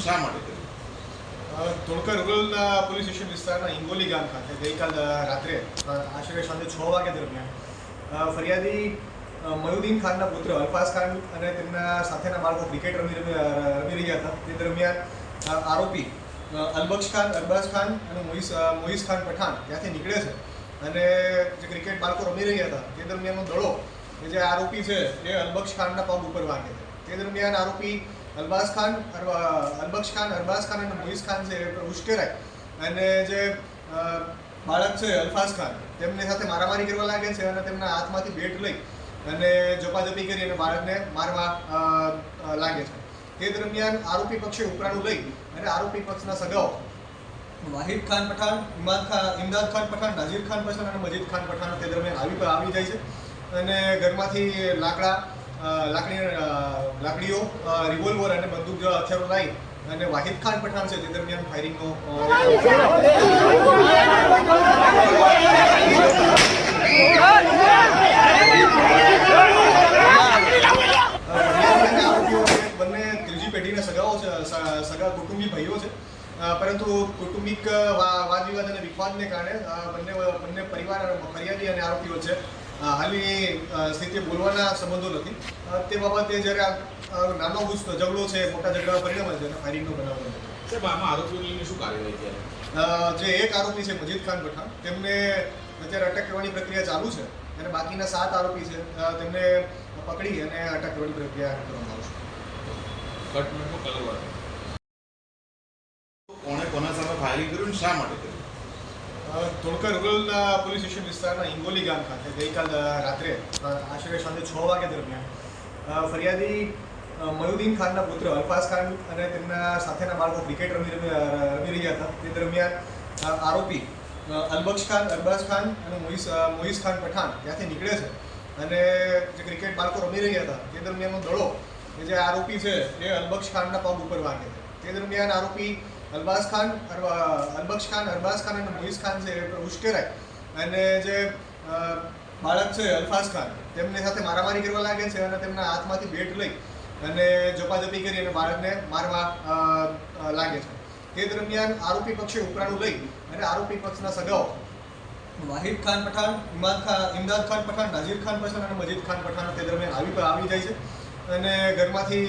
શા માટે કર્યું? ધોળકા રૂરલ પોલીસ સ્ટેશન વિસ્તારના હિંગોલી ગામ ખાતે ગઈકાલ રાત્રે આશરે સાંજે 6 વાગ્યા દરમિયાન ફરિયાદી મયુદ્દીન ખાનના પુત્ર અલ્ફાઝ ખાન અને તેમના સાથેના બાળકો ક્રિકેટ રમી રહ્યા હતા. તે દરમિયાન આરોપી અલબક્ષ ખાન, અરબાઝ ખાન અને મોઈઝ ખાન પઠાણ ત્યાંથી નીકળે છે અને જે ક્રિકેટ બાળકો રમી રહ્યા હતા તે દરમિયાનનો દડો કે જે આરોપી છે એ અલબક્ષ ખાનના પગ ઉપર વાગે છે. તે દરમિયાન આરોપી અલબક્ષ ખાન, અરબાઝ ખાન અને મોઈઝ ખાન છે એ ઉશ્કેરાય અને જે બાળક છે અલ્ફાઝ ખાન તેમની સાથે મારામારી કરવા લાગે છે અને તેમના હાથમાંથી બેટ લઈ અને ઝપાઝપી કરી અને બાળકને મારવા લાગે છે. તે દરમિયાન આરોપી પક્ષે ઉપરાણું લઈ અને આરોપી પક્ષના સગાઓ વાહિદ ખાન પઠાણ, ઇમદાદ ખાન પઠાણ, નાઝીર ખાન પઠાણ અને મજીદ ખાન પઠાણ તે દરમિયાન આવી જાય છે અને ઘરમાંથી લાકડીઓ, રિવોલ્વર અને બંદૂક જેવા હથિયારો લાવી અને વાહિદ ખાન પઠાણ છે તે દરમિયાન ફાયરિંગનો બંને ત્રીજી પેઢીના સગા કુટુંબી ભાઈઓ છે, પરંતુ કૌટુંબિક વાદ વિવાદ અને વિખવાદને કારણે બંને પરિવાર ફરિયાદી અને આરોપી વચ્ચે હાલની સ્થિતિએ બોલવાના સંબંધો નથી. તે બાબતે જ્યારે નાનો ઝઘડો છે મોટા ઝઘડા પરિણમે છે અને ફાયરિંગનો બનાવ બને છે. સાહેબ, આમાં આરોપીઓની શું કાર્યવાહી છે? જે એક આરોપી છે મજીદ ખાન પઠાણ તેમને અત્યારે અટક કરવાની પ્રક્રિયા ચાલુ છે અને બાકીના 7 આરોપી છે તેમને પકડી અને અટક કરવાની પ્રક્રિયા કરવામાં આવશે. કોણે કોના સામે ફાયરિંગ કર્યું, શા માટે કર્યું? ધોળકા રૂરલ પોલીસ સ્ટેશન વિસ્તારના હિંગોલી ગામ ખાતે ગઈકાલ રાત્રે આશરે સાંજે 6 વાગ્યા દરમિયાન ફરિયાદી મયુદ્દીન ખાનના પુત્ર અલ્ફાઝ ખાન અને તેમના સાથેના બાળકો ક્રિકેટ રમી રહ્યા હતા. તે દરમિયાન આરોપી અલબક્ષ ખાન, અરબાઝ ખાન અને મોઈઝ ખાન પઠાણ ત્યાંથી નીકળે છે અને જે ક્રિકેટ બાળકો રમી રહ્યા હતા તે દરમિયાનનો દડો કે જે આરોપી છે એ અલબક્ષ ખાનના પગ ઉપર વાગે છે. તે દરમિયાન આરોપી અલબક્ષ ખાન, અરબાઝ ખાન અને મોઈઝ ખાન છે એ ઉશ્કેરાય અને જે બાળક છે અલ્ફાઝ ખાન તેમની સાથે મારામારી કરવા લાગે છે અને તેમના હાથમાંથી બેટ લઈ અને ઝપાઝપી કરી અને બાળકને મારવા લાગે છે. તે દરમિયાન આરોપી પક્ષે ઉપરાણું લઈ અને આરોપી પક્ષના સગાઓ વાહિદ ખાન પઠાણ, ઇમદાદ ખાન પઠાણ, નાઝીર ખાન પઠાણ અને મજીદ ખાન પઠાણ તે દરમિયાન આવી જાય છે અને ઘરમાંથી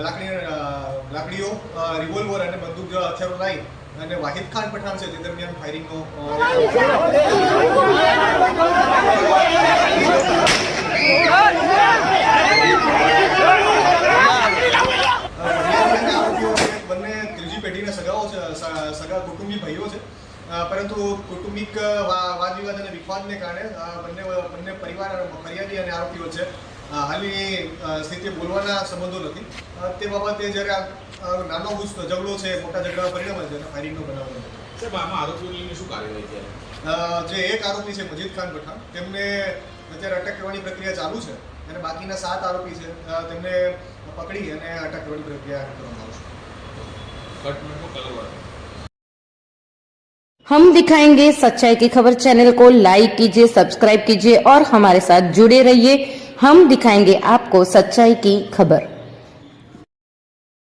લાકડીઓ, રિવોલ્વર અને બંદૂક જેવા હથિયારો લાવી અને વાહિદ ખાન પઠાણ છે તે દરમિયાન ફાયરિંગનો બંને ત્રીજી પેઢીના સગા કુટુંબી ભાઈઓ છે, પરંતુ કૌટુંબિક વાદ વિવાદ અને વિખવાદને કારણે બંને પરિવાર ફરિયાદી અને આરોપી વચ્ચે હાલની સ્થિતિએ બોલવાના સંબંધો નથી. તે બાબતે જ્યારે નાનો ઝઘડો છે મોટા ઝઘડા પરિણમે છે અને ફાયરિંગનો બનાવ બને છે. સાહેબ, આમાં આરોપીઓની શું કાર્યવાહી છે? જે એક આરોપી છે મજીદ ખાન પઠાણ તેમને અત્યારે અટક કરવાની પ્રક્રિયા ચાલુ છે અને બાકીના 7 આરોપી છે તેમને પકડી અને અટક કરવાની પ્રક્રિયા કરવામાં આવશે. हम दिखाएंगे सच्चाई की खबर चैनल को लाइक कीजिए, सब्सक्राइब कीजिए और हमारे साथ जुड़े रहिए. हम दिखाएंगे आपको सच्चाई की खबर.